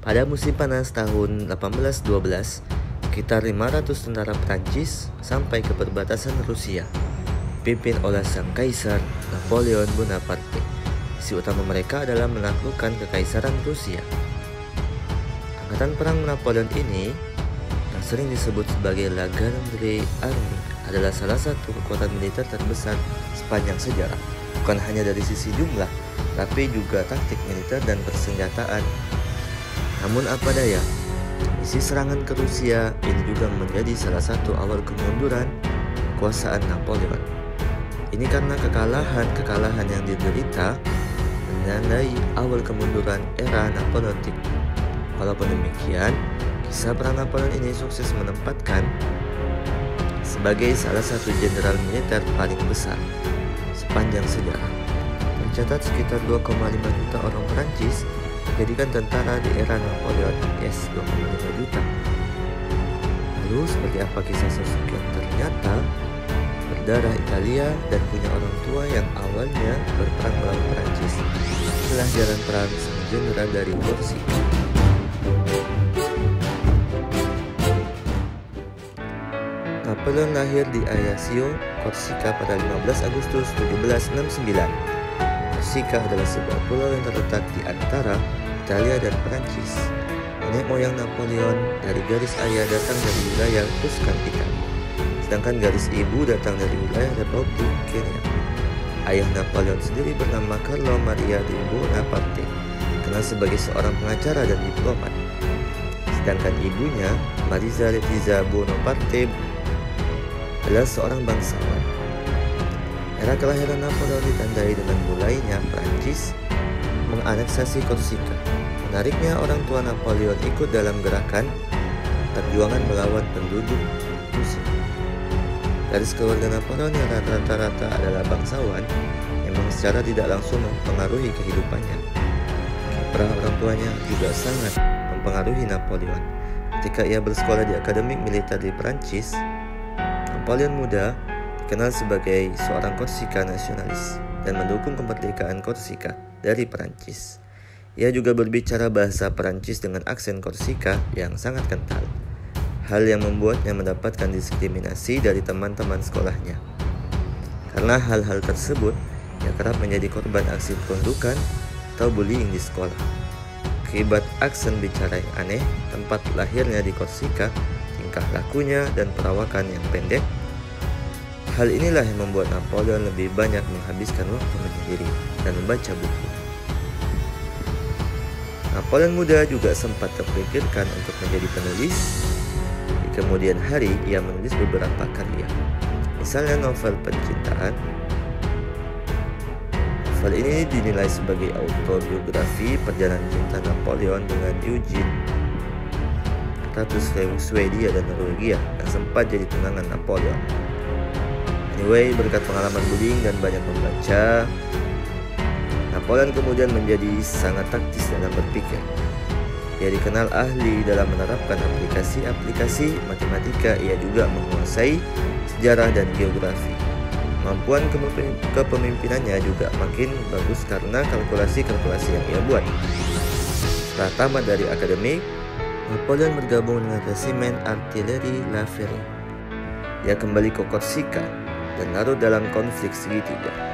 Pada musim panas tahun 1812, sekitar 500 tentara Prancis sampai ke perbatasan Rusia, dipimpin oleh sang kaisar Napoleon Bonaparte. Misi utama mereka adalah menaklukkan kekaisaran Rusia. Angkatan perang Napoleon ini, yang sering disebut sebagai La Grande Armée, adalah salah satu kekuatan militer terbesar sepanjang sejarah. Bukan hanya dari sisi jumlah, tapi juga taktik militer dan persenjataan. Namun apa daya, misi serangan ke Rusia ini juga menjadi salah satu awal kemunduran kekuasaan Napoleon. Ini karena kekalahan yang diderita menandai awal kemunduran era Napoleontik. Walaupun demikian, kisah perang Napoleon ini sukses menempatkan sebagai salah satu jenderal militer paling besar sepanjang sejarah. Tercatat sekitar 2,5 juta orang Perancis dijadikan tentara di era Napoleon. 2,5 juta. Lalu seperti apa kisah sosok yang ternyata berdarah Italia dan punya orang tua yang awalnya berperang melawan Perancis setelah jalan perang sang jenderal dari Korsika. Napoleon lahir di Ajaccio, Korsika pada 15 Agustus 1769. Korsika adalah sebuah pulau yang terletak di antara Italia dan Perancis. Nenek moyang Napoleon dari garis ayah datang dari wilayah Tuscan Italia, sedangkan garis ibu datang dari wilayah Republik Kenya. Ayah Napoleon sendiri bernama Carlo Maria di Bonaparte, dikenal sebagai seorang pengacara dan diplomat. Sedangkan ibunya, Marisa Letizia Bonaparte, adalah seorang bangsawan. Era kelahiran Napoleon ditandai dengan mulainya Prancis menganeksasi Korsika. Menariknya, orang tua Napoleon ikut dalam gerakan perjuangan melawan penduduk Rusia. Garis keluarga Napoleon yang rata-rata adalah bangsawan memang secara tidak langsung mempengaruhi kehidupannya. Kiprah orang tuanya juga sangat mempengaruhi Napoleon. Ketika ia bersekolah di akademik militer di Perancis, Napoleon muda dikenal sebagai seorang Korsika nasionalis dan mendukung kemerdekaan Korsika dari Perancis. Ia juga berbicara bahasa Perancis dengan aksen Korsika yang sangat kental, hal yang membuatnya mendapatkan diskriminasi dari teman-teman sekolahnya. Karena hal-hal tersebut, ia kerap menjadi korban aksi perundukan atau bullying di sekolah. Akibat aksen bicara yang aneh, tempat lahirnya di Korsika, tingkah lakunya dan perawakan yang pendek, hal inilah yang membuat Napoleon lebih banyak menghabiskan waktu menyendiri dan membaca buku. Napoleon muda juga sempat terpikirkan untuk menjadi penulis. Di kemudian hari, ia menulis beberapa karya, misalnya novel percintaan. Novel ini dinilai sebagai autobiografi perjalanan cinta Napoleon dengan Eugene, ratu Swedia dan Norwegia yang sempat jadi tunangan Napoleon. Anyway, berkat pengalaman bullying dan banyak membaca, Napoleon kemudian menjadi sangat taktis dalam berpikir. Ia dikenal ahli dalam menerapkan aplikasi-aplikasi matematika. Ia juga menguasai sejarah dan geografi. Kemampuan kepemimpinannya juga makin bagus karena kalkulasi-kalkulasi yang ia buat. Setelah tamat dari akademik, Napoleon bergabung dengan resimen artileri La Ferie. Ia kembali ke Korsika dan larut dalam konflik segitiga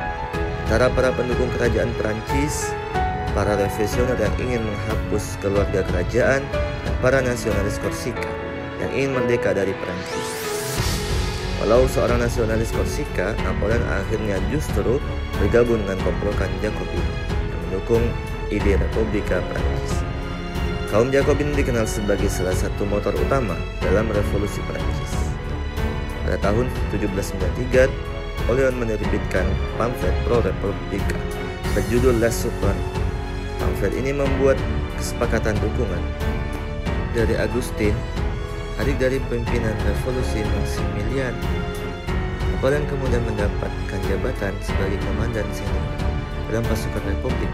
antara para pendukung kerajaan Perancis, para revolusioner yang ingin menghapus keluarga kerajaan, dan para nasionalis Korsika yang ingin merdeka dari Perancis. Walau seorang nasionalis Korsika, Napoleon akhirnya justru bergabung dengan komplotan Jacobin yang mendukung ide Republika Perancis. Kaum Jacobin dikenal sebagai salah satu motor utama dalam revolusi Perancis. Pada tahun 1793, Napoleon menerbitkan pamflet pro-republika berjudul La Soutane. Pamflet ini membuat kesepakatan dukungan dari Agustin, adik dari pimpinan revolusi Maximilian. Napoleon kemudian mendapatkan jabatan sebagai komandan senior dalam pasukan Republik.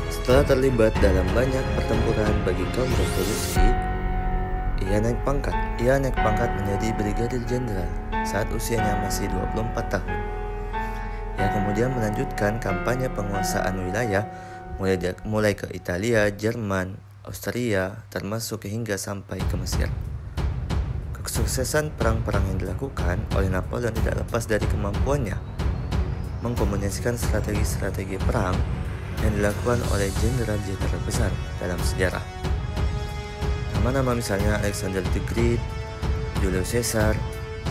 Setelah terlibat dalam banyak pertempuran bagi kaum revolusi, ia naik pangkat menjadi brigadir jenderal saat usianya masih 24 tahun. Ia kemudian melanjutkan kampanye penguasaan wilayah mulai ke Italia, Jerman, Austria, termasuk hingga sampai ke Mesir. Kesuksesan perang-perang yang dilakukan oleh Napoleon tidak lepas dari kemampuannya mengkomunikasikan strategi-strategi perang yang dilakukan oleh jenderal-jenderal besar dalam sejarah. Nama-nama misalnya Alexander the Great, Julius Caesar,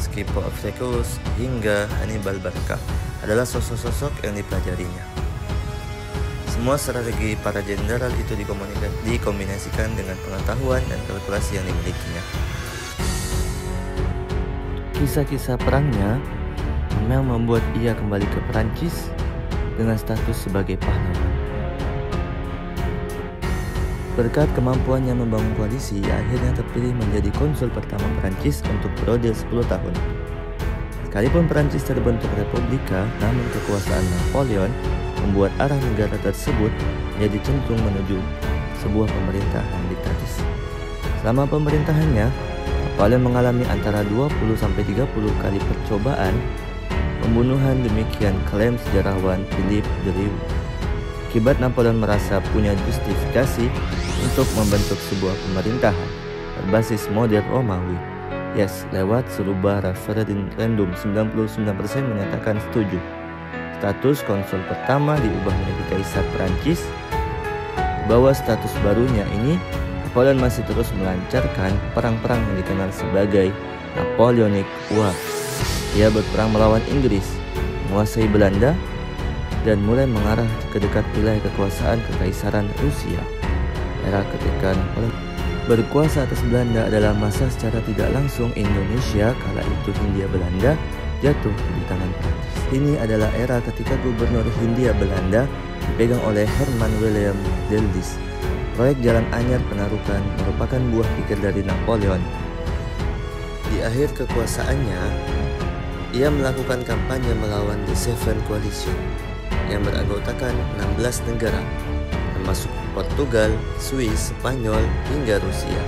Scipio Africanus, hingga Hannibal Barca adalah sosok-sosok yang dipelajarinya. Semua strategi para jenderal itu dikombinasikan dengan pengetahuan dan kalkulasi yang dimilikinya. Kisah-kisah perangnya memang membuat ia kembali ke Perancis dengan status sebagai pahlawan. Berkat kemampuannya membangun koalisi, ia akhirnya terpilih menjadi konsul pertama Perancis untuk periode 10 tahun. Sekalipun Perancis terbentuk republika, namun kekuasaan Napoleon membuat arah negara tersebut menjadi cenderung menuju sebuah pemerintahan diktatis. Selama pemerintahannya, Napoleon mengalami antara 20-30 kali percobaan pembunuhan, demikian klaim sejarawan Philippe de Rieu. Akibat Napoleon merasa punya justifikasi untuk membentuk sebuah pemerintahan berbasis model Romawi. Yes, lewat sebuah referendum 99% menyatakan setuju. Status konsul pertama diubah menjadi kaisar Prancis. Di bawah status barunya ini, Napoleon masih terus melancarkan perang-perang yang dikenal sebagai Napoleonic War. Ia berperang melawan Inggris, menguasai Belanda, dan mulai mengarah ke dekat wilayah kekuasaan Kekaisaran Rusia. Era ketika Napoleon berkuasa atas Belanda adalah masa secara tidak langsung Indonesia, kala itu Hindia Belanda, jatuh di tangan Prancis. Ini adalah era ketika gubernur Hindia Belanda dipegang oleh Herman Willem Deldis. Proyek Jalan Anyar Penarukan merupakan buah pikir dari Napoleon. Di akhir kekuasaannya, ia melakukan kampanye melawan The Seven Coalition yang beranggotakan 16 negara, termasuk Portugal, Swiss, Spanyol, hingga Rusia.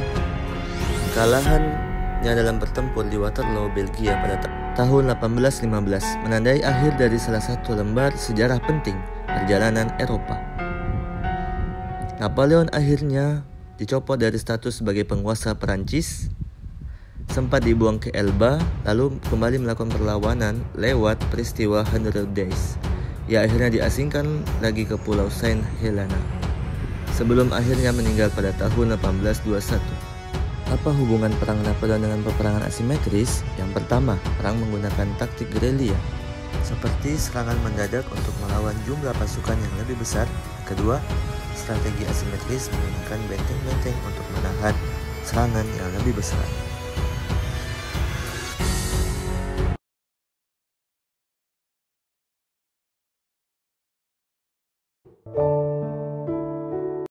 Kekalahannya dalam bertempur di Waterloo, Belgia pada tahun 1815 menandai akhir dari salah satu lembar sejarah penting perjalanan Eropa. Napoleon akhirnya dicopot dari status sebagai penguasa Perancis, sempat dibuang ke Elba, lalu kembali melakukan perlawanan lewat peristiwa 100 Days. Ia akhirnya diasingkan lagi ke Pulau Saint Helena, sebelum akhirnya meninggal pada tahun 1821. Apa hubungan perang Napoleon dengan peperangan asimetris? Yang pertama, perang menggunakan taktik gerilya, seperti serangan mendadak untuk melawan jumlah pasukan yang lebih besar. Kedua, strategi asimetris menggunakan benteng-benteng untuk menahan serangan yang lebih besar.